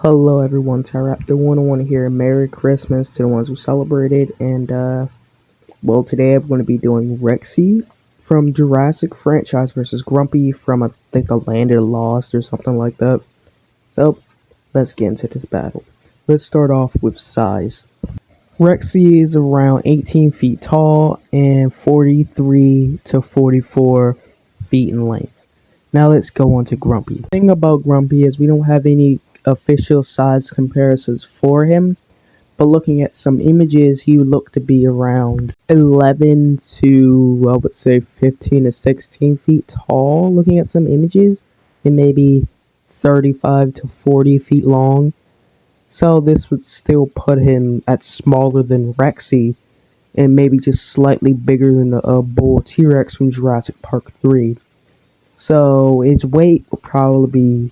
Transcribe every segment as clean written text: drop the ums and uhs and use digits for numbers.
Hello everyone, Tyraptor 101 here. Merry Christmas to the ones who celebrated. And today I'm going to be doing Rexy from Jurassic franchise versus Grumpy from, I think, The Land of the Lost or something like that. So, let's get into this battle. Let's start off with size. Rexy is around 18 feet tall and 43 to 44 feet in length. Now let's go on to Grumpy. The thing about Grumpy is we don't have any official size comparisons for him, but looking at some images, he would look to be around 11 to, I would say, 15 to 16 feet tall, looking at some images, and maybe 35 to 40 feet long. So this would still put him at smaller than Rexy, and maybe just slightly bigger than the bull T-Rex from Jurassic Park 3. So his weight will probably be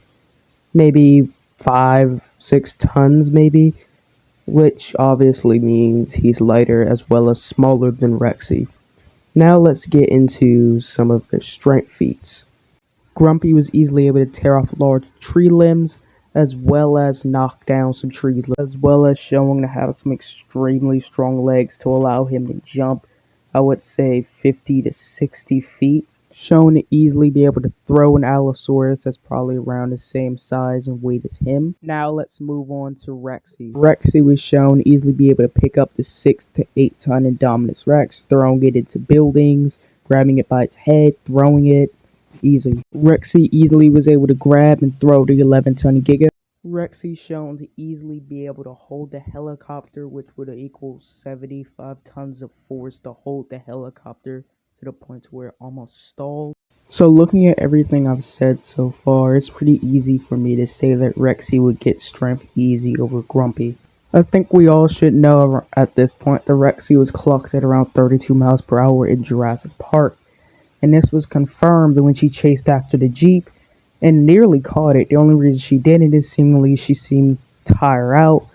maybe 5, 6 tons, maybe, which obviously means he's lighter as well as smaller than Rexy. Now let's get into some of their strength feats. Grumpy was easily able to tear off large tree limbs as well as knock down some trees, as well as showing to have some extremely strong legs to allow him to jump, I would say 50 to 60 feet. Shown to easily be able to throw an Allosaurus that's probably around the same size and weight as him. Now let's move on to Rexy. Rexy was shown to easily be able to pick up the 6 to 8 ton Indominus Rex, throwing it into buildings, grabbing it by its head, throwing it easily. Rexy easily was able to grab and throw the 11-ton Giga. Rexy shown to easily be able to hold the helicopter, which would equal 75 tons of force to hold the helicopter to the point where it almost stalled. So looking at everything I've said so far, it's pretty easy for me to say that Rexy would get strength easy over Grumpy. I think we all should know at this point that Rexy was clocked at around 32 miles per hour in Jurassic Park, and this was confirmed when she chased after the Jeep and nearly caught it. The only reason she didn't is seemingly she seemed tired out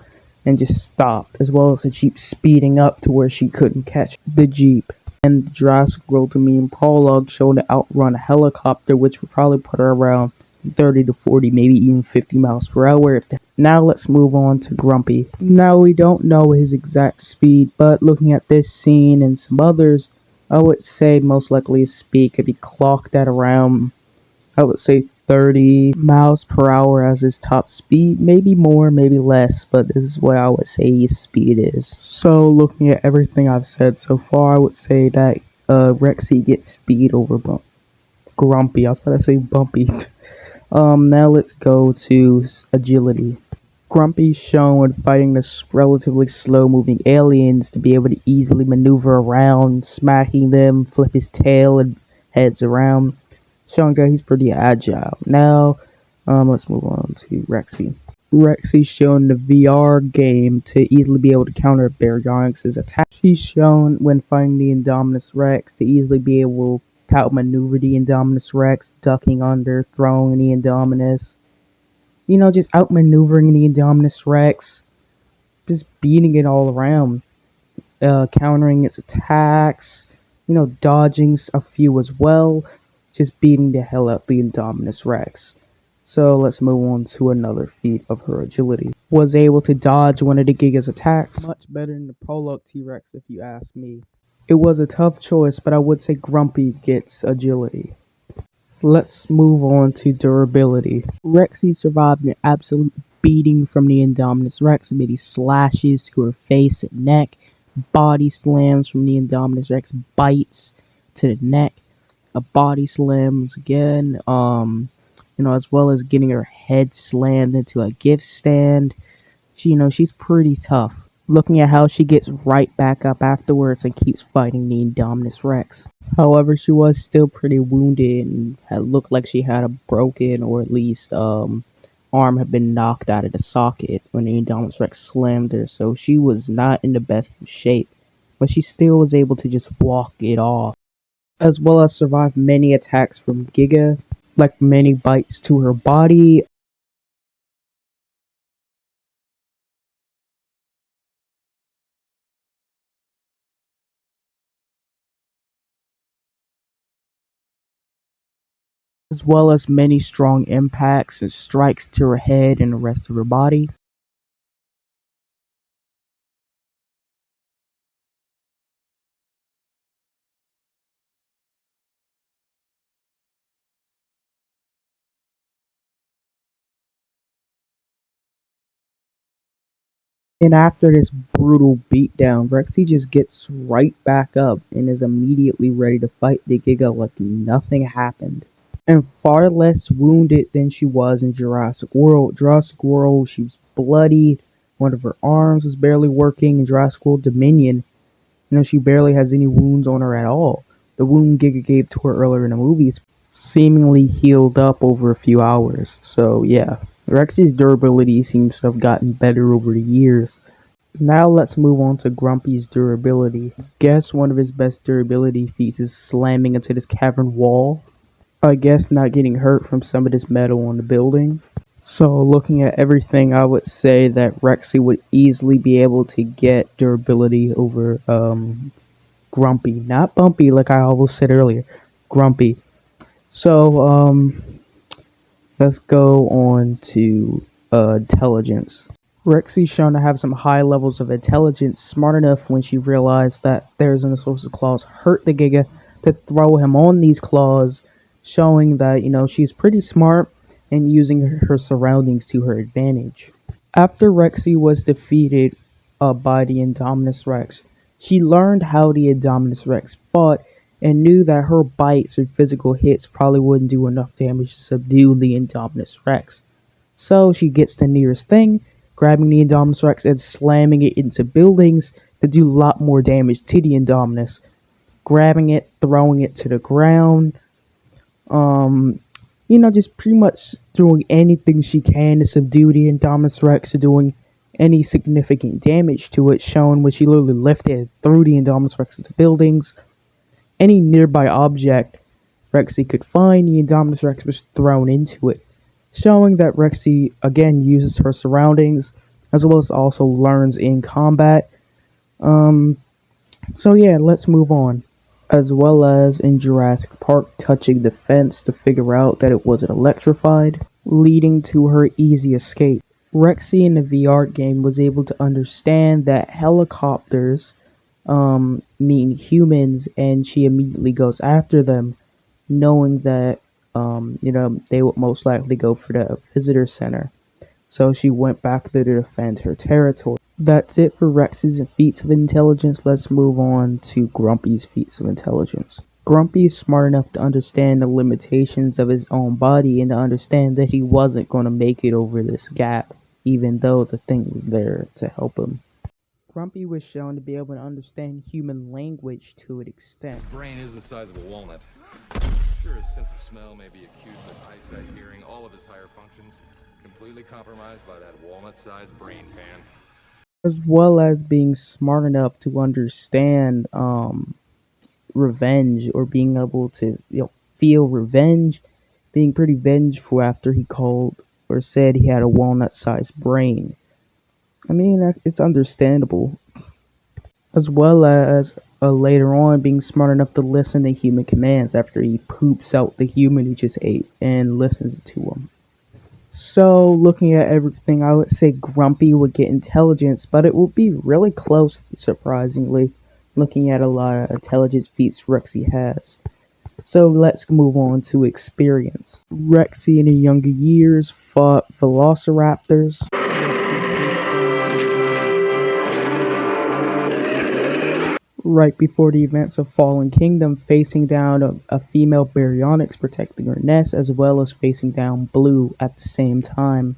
and just stopped, as well as the Jeep speeding up to where she couldn't catch the Jeep. And the Jurassic World Dominion prologue showed to outrun a helicopter, which would probably put her around 30 to 40, maybe even 50 miles per hour. Now let's move on to Grumpy. Now we don't know his exact speed, but looking at this scene and some others, I would say most likely his speed could be clocked at around, I would say, 30 miles per hour as his top speed. Maybe more, maybe less, but this is what I would say his speed is. So looking at everything I've said so far, I would say that Rexy gets speed over Grumpy. I was about to say Bumpy. Now let's go to agility. Grumpy's shown when fighting the relatively slow-moving aliens to be able to easily maneuver around, smacking them, flip his tail and heads around, showing that he's pretty agile. Now, let's move on to Rexy. Rexy's shown the VR game to easily be able to counter Baryonyx's attack. She's shown when fighting the Indominus Rex to easily be able to outmaneuver the Indominus Rex, ducking under, throwing the Indominus. You know, just outmaneuvering the Indominus Rex, just beating it all around, countering its attacks, dodging a few as well, just beating the hell out the Indominus Rex. So let's move on to another feat of her agility. Was able to dodge one of the Giga's attacks. Much better than the Prologue T-Rex if you ask me. It was a tough choice, but I would say Grumpy gets agility. Let's move on to durability. Rexy survived an absolute beating from the Indominus Rex, many slashes to her face and neck, body slams from the Indominus Rex, bites to the neck, a body slams again, as well as getting her head slammed into a gift stand. She's pretty tough. Looking at how she gets right back up afterwards and keeps fighting the Indominus Rex. However, she was still pretty wounded and had looked like she had a broken or at least arm had been knocked out of the socket when the Indominus Rex slammed her, so she was not in the best of shape, but she still was able to just walk it off, as well as survive many attacks from Giga, like many bites to her body. as well as many strong impacts and strikes to her head and the rest of her body. And after this brutal beatdown, Rexy just gets right back up and is immediately ready to fight the Giga like nothing happened. And far less wounded than she was in Jurassic World. Jurassic World, she was bloody. One of her arms was barely working. In Jurassic World Dominion, she barely has any wounds on her at all. The wound Giga gave to her earlier in the movie is seemingly healed up over a few hours. So yeah, Rexy's durability seems to have gotten better over the years. Now let's move on to Grumpy's durability. Guess one of his best durability feats is slamming into this cavern wall. I guess not getting hurt from some of this metal on the building. So looking at everything, I would say that Rexy would easily be able to get durability over Grumpy. Not Bumpy like I almost said earlier. Grumpy. So let's go on to intelligence. Rexy's shown to have some high levels of intelligence, smart enough when she realized that Therizinosaurus source of claws hurt the Giga to throw him on these claws, showing that, she's pretty smart and using her surroundings to her advantage. After Rexy was defeated by the Indominus Rex, she learned how the Indominus Rex fought and knew that her bites or physical hits probably wouldn't do enough damage to subdue the Indominus Rex. So she gets the nearest thing, grabbing the Indominus Rex and slamming it into buildings to do a lot more damage to the Indominus. Grabbing it, throwing it to the ground, just pretty much doing anything she can to subdue the Indominus Rex or doing any significant damage to it, shown when she literally lifted and threw the Indominus Rex into buildings. Any nearby object Rexy could find, the Indominus Rex was thrown into it, showing that Rexy again uses her surroundings as well as also learns in combat. So yeah, let's move on. As well as in Jurassic Park touching the fence to figure out that it wasn't electrified, leading to her easy escape. Rexy in the VR game was able to understand that helicopters mean humans, and she immediately goes after them, knowing that they would most likely go for the visitor center. So she went back there to defend her territory. That's it for Rexy's feats of intelligence. Let's move on to Grumpy's feats of intelligence. Grumpy is smart enough to understand the limitations of his own body and to understand that he wasn't going to make it over this gap, even though the thing was there to help him. Grumpy was shown to be able to understand human language to an extent. His brain is the size of a walnut. Sure, his sense of smell may be acute, but eyesight, hearing, all of his higher functions, completely compromised by that walnut-sized brain pan. As well as being smart enough to understand revenge, or being able to feel revenge, being pretty vengeful after he called or said he had a walnut-sized brain. I mean, it's understandable. As well as later on being smart enough to listen to human commands after he poops out the human he just ate and listens to him. So, looking at everything, I would say Grumpy would get intelligence, but it would be really close, surprisingly, looking at a lot of intelligence feats Rexy has. So, let's move on to experience. Rexy in her younger years fought velociraptors. Right before the events of Fallen Kingdom, facing down a female baryonyx protecting her nest, as well as facing down Blue at the same time,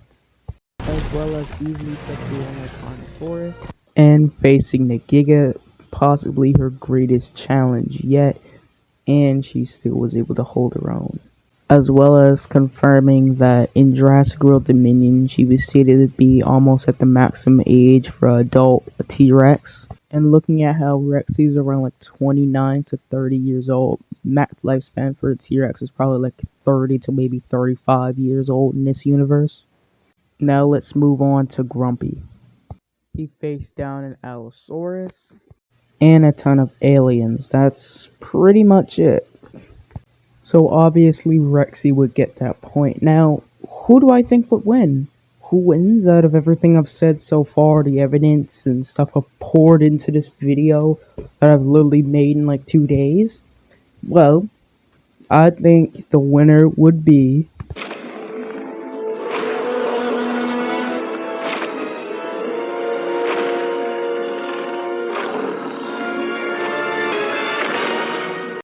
as well as easily subduing a Carnotaurus, and facing the Giga, possibly her greatest challenge yet, and she still was able to hold her own. As well as confirming that in Jurassic World Dominion, she was stated to be almost at the maximum age for an adult T-Rex. And looking at how Rexy is around like 29 to 30 years old, max lifespan for a T-Rex is probably like 30 to maybe 35 years old in this universe. Now let's move on to Grumpy. He faced down an Allosaurus and a ton of aliens. That's pretty much it. So obviously Rexy would get that point. Now, who do I think would win? Who wins out of everything I've said so far, the evidence and stuff I've poured into this video that I've literally made in like 2 days? Well, I think the winner would be